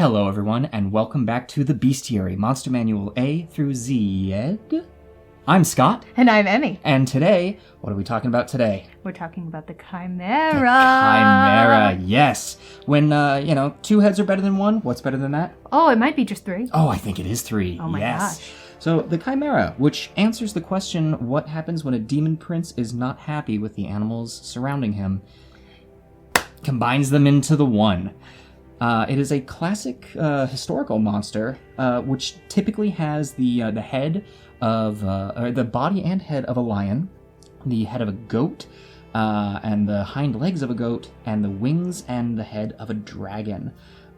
Hello everyone, and welcome back to the Bestiary, Monster Manual A through Z. I'm Scott. And I'm Emme. And today, what are we talking about today? We're talking about the Chimera. The Chimera, yes. When, two heads are better than one, what's better than that? Oh, it might be just three. Oh, I think it is three. Oh my gosh. So, the Chimera, which answers the question, what happens when a demon prince is not happy with the animals surrounding him, combines them into the one. It is a classic historical monster, which typically has the head of, or the body and head of a lion, the head of a goat, and the hind legs of a goat, and the wings and the head of a dragon.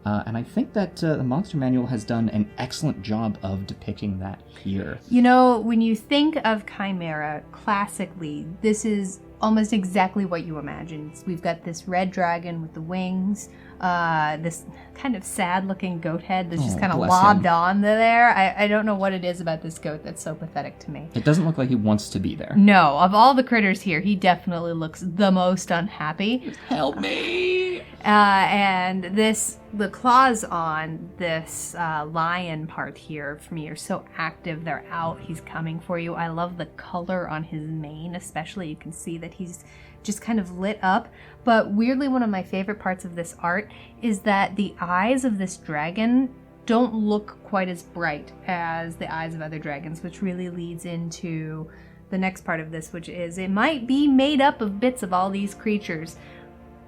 And I think that the Monster Manual has done an excellent job of depicting that here. You know, when you think of Chimera, classically, this is almost exactly what you imagine. We've got this red dragon with the wings, this kind of sad-looking goat head that's just kind of lobbed on there. I don't know what it is about this goat that's so pathetic to me. It doesn't look like he wants to be there. No, of all the critters here, he definitely looks the most unhappy. Help me! And the claws on this lion part here for me are so active. They're out. He's coming for you. I love the color on his mane, especially. You can see that he's just kind of lit up. But weirdly, one of my favorite parts of this art is that the eyes of this dragon don't look quite as bright as the eyes of other dragons, which really leads into the next part of this, which is it might be made up of bits of all these creatures,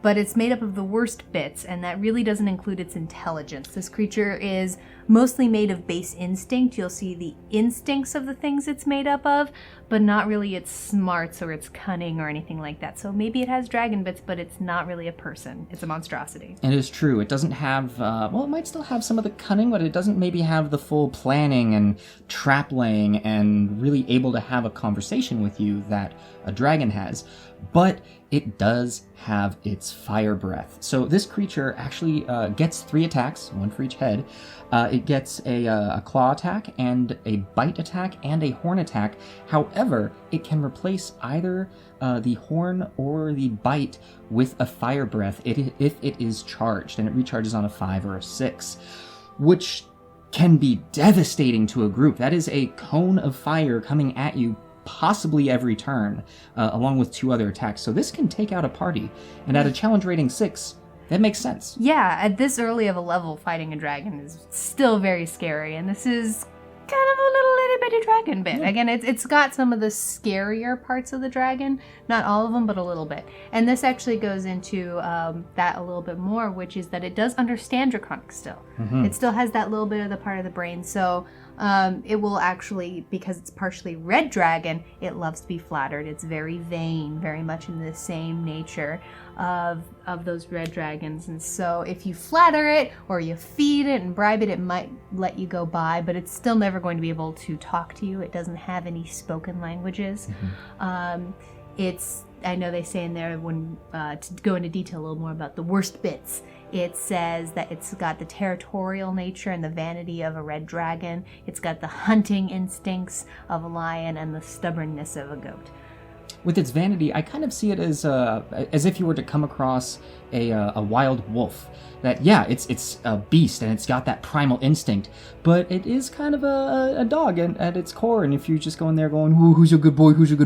but it's made up of the worst bits, and that really doesn't include its intelligence. This creature is mostly made of base instinct. You'll see the instincts of the things it's made up of, but not really its smarts or its cunning or anything like that. So maybe it has dragon bits, but it's not really a person. It's a monstrosity. It is true. It doesn't have, it might still have some of the cunning, but it doesn't maybe have the full planning and trap laying and really able to have a conversation with you that a dragon has. But it does have its fire breath. So this creature actually gets 3 attacks, 1 for each head. It gets a claw attack and a bite attack and a horn attack. However, it can replace either the horn or the bite with a fire breath if it is charged, and it recharges on a 5 or a 6, which can be devastating to a group. That is a cone of fire coming at you possibly every turn, along with 2 other attacks. So this can take out a party, and at a challenge rating 6, that makes sense. Yeah, at this early of a level, fighting a dragon is still very scary, and this is kind of a little itty bitty dragon bit. Yeah. Again, it's got some of the scarier parts of the dragon, not all of them, but a little bit. And this actually goes into that a little bit more, which is that it does understand Draconic still. Mm-hmm. It still has that little bit of the part of the brain, so it will actually, because it's partially red dragon, it loves to be flattered. It's very vain, very much in the same nature of those red dragons. And so if you flatter it or you feed it and bribe it, it might let you go by, but it's still never going to be able to talk to you. It doesn't have any spoken languages. Mm-hmm. I know they say in there, when to go into detail a little more about the worst bits, it says that it's got the territorial nature and the vanity of a red dragon. It's got the hunting instincts of a lion and the stubbornness of a goat. With its vanity, I kind of see it as if you were to come across a wild wolf. That, yeah, it's a beast and it's got that primal instinct, but it is kind of a dog at its core, and if you just go in there going, "Ooh, who's a good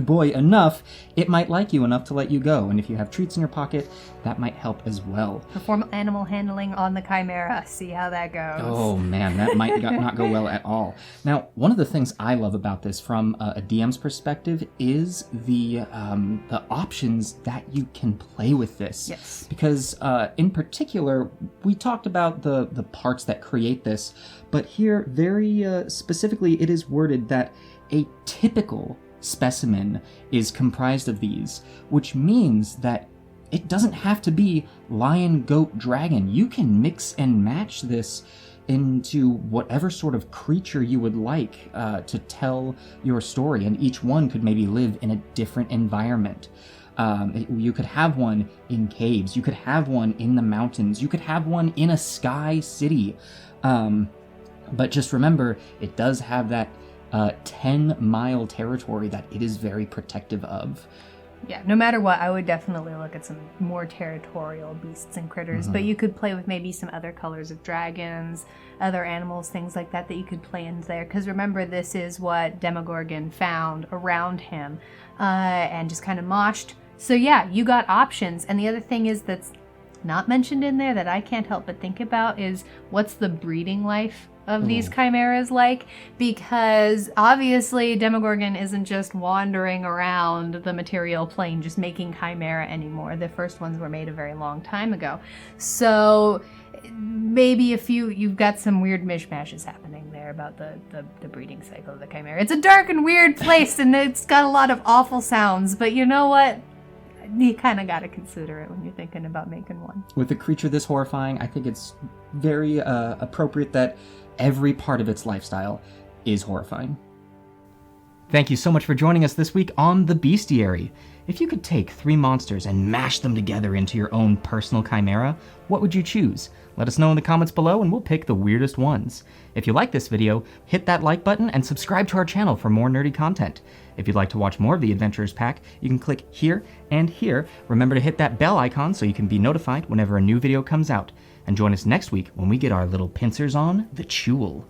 boy enough, it might like you enough to let you go. And if you have treats in your pocket, that might help as well. Perform animal handling on the Chimera. See how that goes. Oh man, that might not go well at all. Now, one of the things I love about this from a DM's perspective is the options that you can play with this. Yes. Because in particular, we talked about the parts that create this, but here very specifically it is worded that a typical specimen is comprised of these, which means that it doesn't have to be lion, goat, dragon. You can mix and match this into whatever sort of creature you would like to tell your story, and each one could maybe live in a different environment. You could have one in caves, you could have one in the mountains, you could have one in a sky city. But just remember, it does have that 10-mile territory that it is very protective of. Yeah, no matter what, I would definitely look at some more territorial beasts and critters, but you could play with maybe some other colors of dragons, other animals, things like that you could play in there. Because remember, this is what Demogorgon found around him and just kind of moshed. So yeah, you got options. And the other thing is that's not mentioned in there that I can't help but think about is what's the breeding life of these chimeras like, because obviously Demogorgon isn't just wandering around the material plane just making chimera anymore. The first ones were made a very long time ago. So maybe you've got some weird mishmashes happening there about the breeding cycle of the chimera. It's a dark and weird place and it's got a lot of awful sounds, but you know what? You kind of got to consider it when you're thinking about making one. With a creature this horrifying, I think it's very appropriate that every part of its lifestyle is horrifying. Thank you so much for joining us this week on The Bestiary. If you could take 3 monsters and mash them together into your own personal chimera, what would you choose? Let us know in the comments below and we'll pick the weirdest ones. If you like this video, hit that like button and subscribe to our channel for more nerdy content. If you'd like to watch more of the Adventurers Pack, you can click here and here. Remember to hit that bell icon so you can be notified whenever a new video comes out. And join us next week when we get our little pincers on the Chewel.